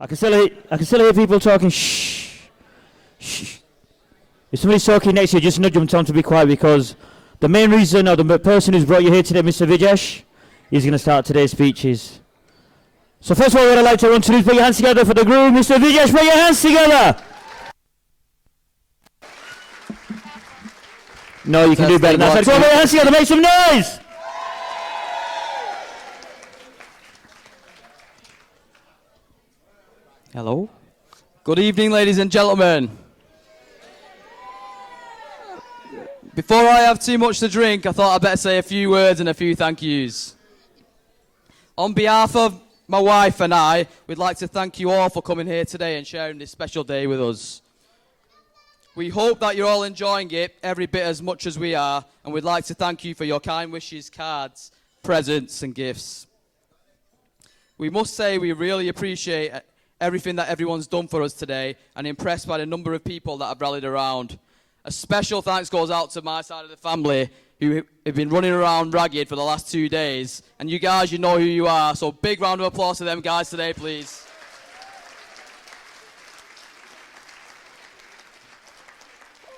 I can still hear people talking. Shh, shh. If somebody's talking next to you, just nudge them, tell them to be quiet, because the main reason, or the person who's brought you here today, Mr. Vijesh, is going to start today's speeches. So first of all, what I'd like everyone to do is put your hands together for the groom. Mr. Vijesh, put your hands together. No, you can do better than that. Put your hands together, make some noise. Hello. Good evening, ladies and gentlemen. Before I have too much to drink, I thought I'd better say a few words and a few thank yous. On behalf of my wife and I, we'd like to thank you all for coming here today and sharing this special day with us. We hope that you're all enjoying it every bit as much as we are, and we'd like to thank you for your kind wishes, cards, presents and gifts. We must say we really appreciate everything that everyone's done for us today, and impressed by the number of people that have rallied around. A special thanks goes out to my side of the family, who have been running around ragged for the last 2 days. And you guys, you know who you are, so big round of applause to them guys today, please.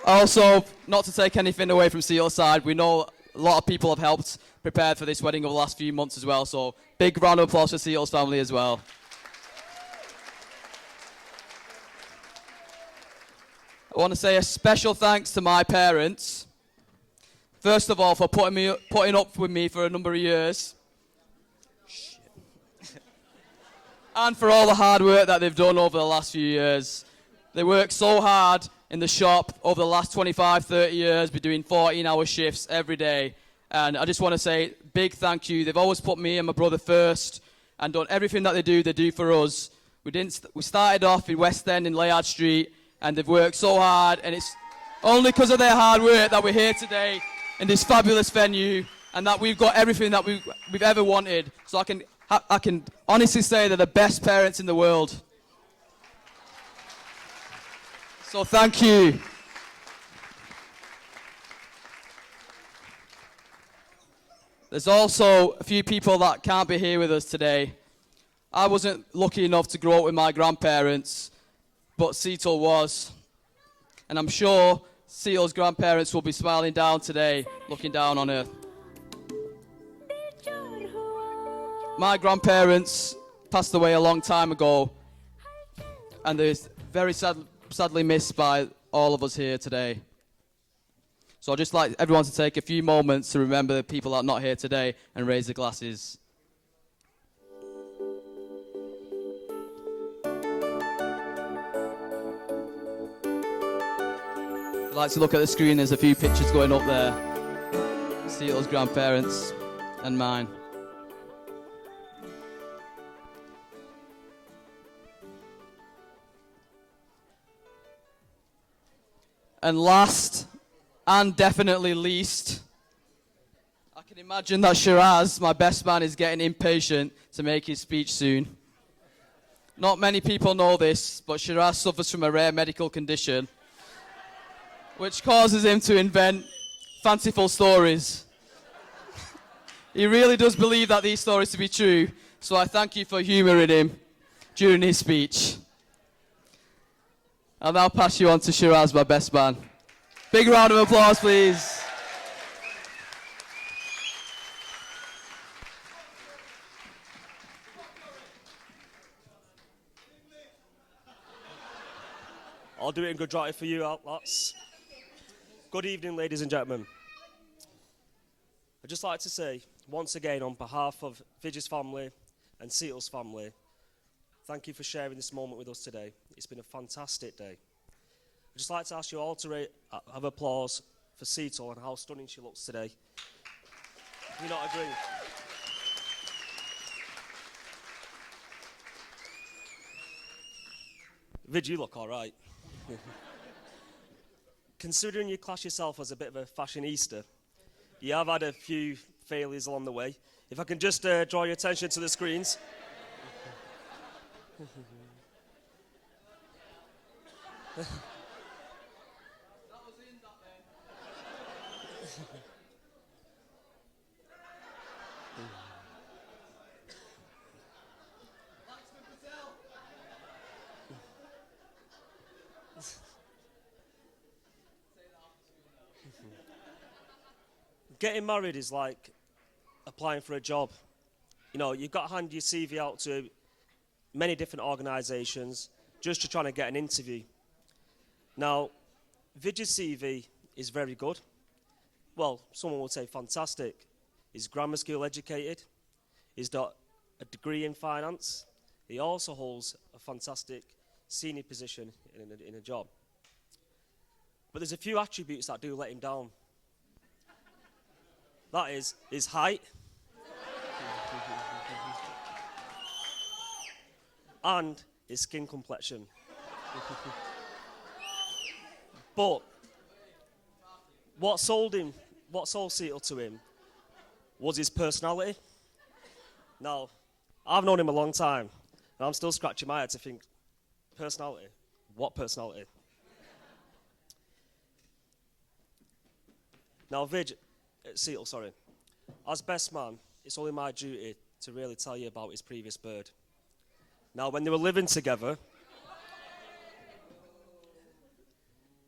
Also, not to take anything away from Sital's side, we know a lot of people have helped prepare for this wedding over the last few months as well, so big round of applause for Sital's family as well. I want to say a special thanks to my parents. First of all, for putting up with me for a number of years. And for all the hard work that they've done over the last few years. They worked so hard in the shop over the last 25, 30 years, be doing 14-hour shifts every day. And I just want to say big thank you. They've always put me and my brother first and done everything that they do for us. We started off in West End in Layard Street, and they've worked so hard, and it's only because of their hard work that we're here today in this fabulous venue, and that we've got everything that we've ever wanted. So I can honestly say they're the best parents in the world. So thank you. There's also a few people that can't be here with us today. I wasn't lucky enough to grow up with my grandparents, but Sital was. And I'm sure Sital's grandparents will be smiling down today, looking down on her. My grandparents passed away a long time ago, and they're very sadly missed by all of us here today. So I'd just like everyone to take a few moments to remember the people that are not here today and raise their glasses. I'd like to look at the screen. There's a few pictures going up there. Sital's grandparents and mine. And last, and definitely least, I can imagine that Shiraz, my best man, is getting impatient to make his speech soon. Not many people know this, but Shiraz suffers from a rare medical condition which causes him to invent fanciful stories. He really does believe that these stories to be true, so I thank you for humouring him during his speech. I'll now pass you on to Shiraz, my best man. Big round of applause, please. I'll do it in Gujarati for you, lots. Good evening, ladies and gentlemen. I'd just like to say, once again, on behalf of Vijay's family and Sital's family, thank you for sharing this moment with us today. It's been a fantastic day. I'd just like to ask you all to have applause for Sital and how stunning she looks today. Do you not agree? Vid, you look all right. Considering you class yourself as a bit of a fashionista, you have had a few failures along the way. If I can just draw your attention to the screens. Getting married is like applying for a job. You know, you've got to hand your CV out to many different organisations just to try to get an interview. Now, Vidge's CV is very good. Well, someone would say fantastic. He's grammar school educated. He's got a degree in finance. He also holds a fantastic senior position in a job. But there's a few attributes that do let him down. That is his height and his skin complexion. But what sold Sital to him was his personality. Now, I've known him a long time, and I'm still scratching my head to think, personality? What personality? Now, Sital, sorry. As best man, it's only my duty to really tell you about his previous bird. Now, when they were living together,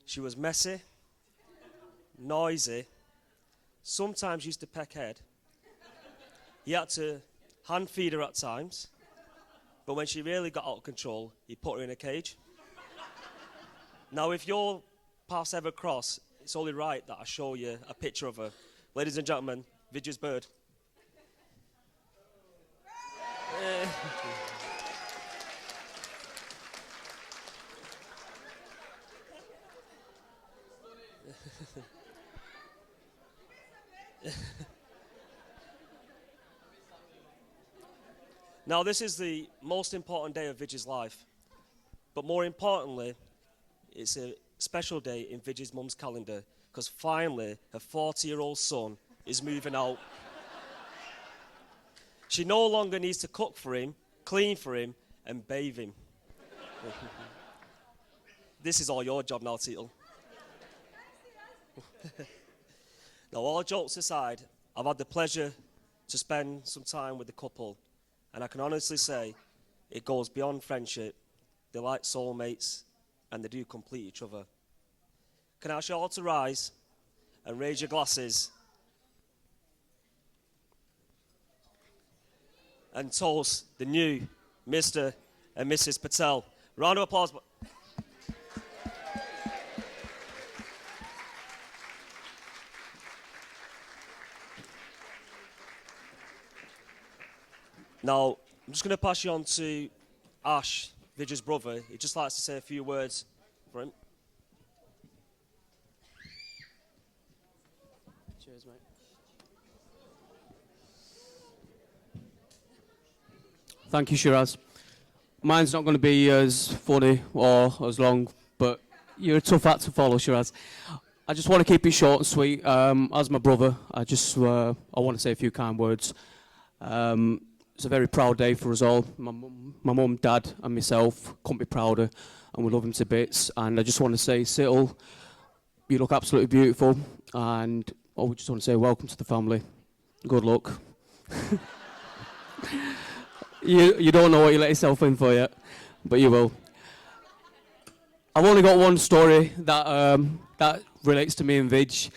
she was messy, noisy, sometimes used to peck head. He had to hand feed her at times, but when she really got out of control, he put her in a cage. Now, if your paths ever cross, it's only right that I show you a picture of her. Ladies and gentlemen, Vidge's bird. Now, this is the most important day of Vidge's life, but more importantly, it's a special day in Vidge's mum's calendar, because finally, her 40-year-old son is moving out. She no longer needs to cook for him, clean for him, and bathe him. This is all your job now, Sital. Now, all jokes aside, I've had the pleasure to spend some time with the couple, and I can honestly say it goes beyond friendship. They're like soulmates, and they do complete each other. Can I ask you all to rise and raise your glasses and toast the new Mr. and Mrs. Patel. Round of applause. Now, I'm just going to pass you on to Ash, Vidge's brother. He just likes to say a few words for him. Cheers, mate. Thank you, Shiraz. Mine's not going to be as funny or as long, but you're a tough act to follow, Shiraz. I just want to keep it short and sweet. As my brother, I want to say a few kind words. It's a very proud day for us all. My mum, dad and myself couldn't be prouder, and we love him to bits. And I just want to say, Sital, you look absolutely beautiful, and we just want to say welcome to the family. Good luck. You don't know what you let yourself in for yet, but you will. I've only got one story that relates to me and Vidge.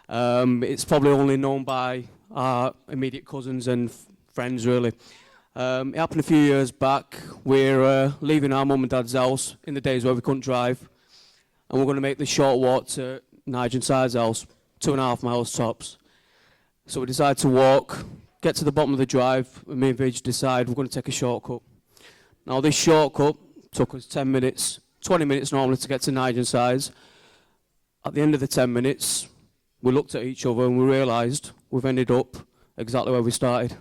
It's probably only known by our immediate cousins and friends, really. It happened a few years back. We're leaving our mum and dad's house in the days where we couldn't drive, and we're going to make the short walk to Nigel and Si's house, 2.5 miles tops. So we decide to walk, get to the bottom of the drive, and me and Vidge decide we're going to take a shortcut. Now, this shortcut took us 10 minutes, 20 minutes normally to get to Nigel and Si's. At the end of the 10 minutes, we looked at each other and we realised we've ended up exactly where we started.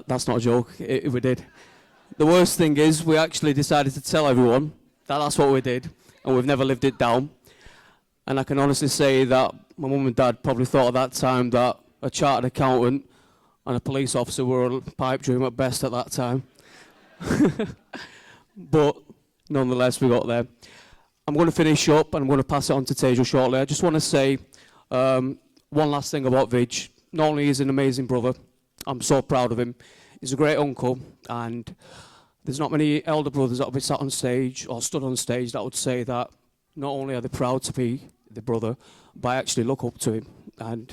That's not a joke, we did. The worst thing is we actually decided to tell everyone that that's what we did, and we've never lived it down. And I can honestly say that my mum and dad probably thought at that time that a chartered accountant and a police officer were a pipe dream at best at that time. But nonetheless, we got there. I'm going to finish up and I'm going to pass it on to Tejal shortly. I just want to say one last thing about Vidge. Not only is he an amazing brother, I'm so proud of him. He's a great uncle, and there's not many elder brothers that will be sat on stage or stood on stage that would say that not only are they proud to be the brother, but I actually look up to him. And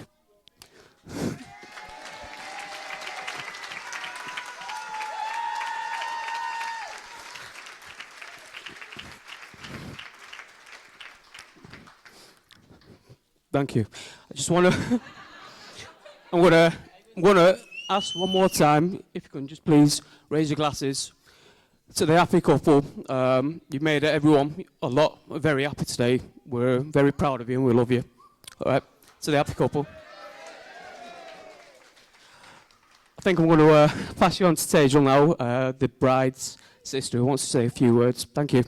thank you. I just want to. I'm gonna ask one more time if you can just please raise your glasses to the happy couple. You made everyone very happy today. We're very proud of you and we love you. All right, to the happy couple. I think I'm going to pass you on to stage now. The bride's sister who wants to say a few words. Thank you.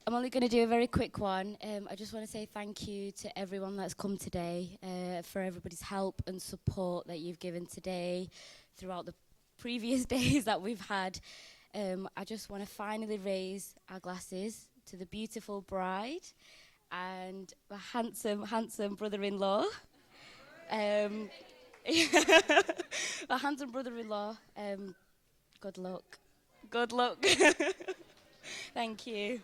I'm only going to do a very quick one. I just want to say thank you to everyone that's come today, for everybody's help and support that you've given today throughout the previous days that we've had. I just want to finally raise our glasses to the beautiful bride and the handsome, handsome brother-in-law. The handsome brother-in-law. Good luck. Good luck. Thank you.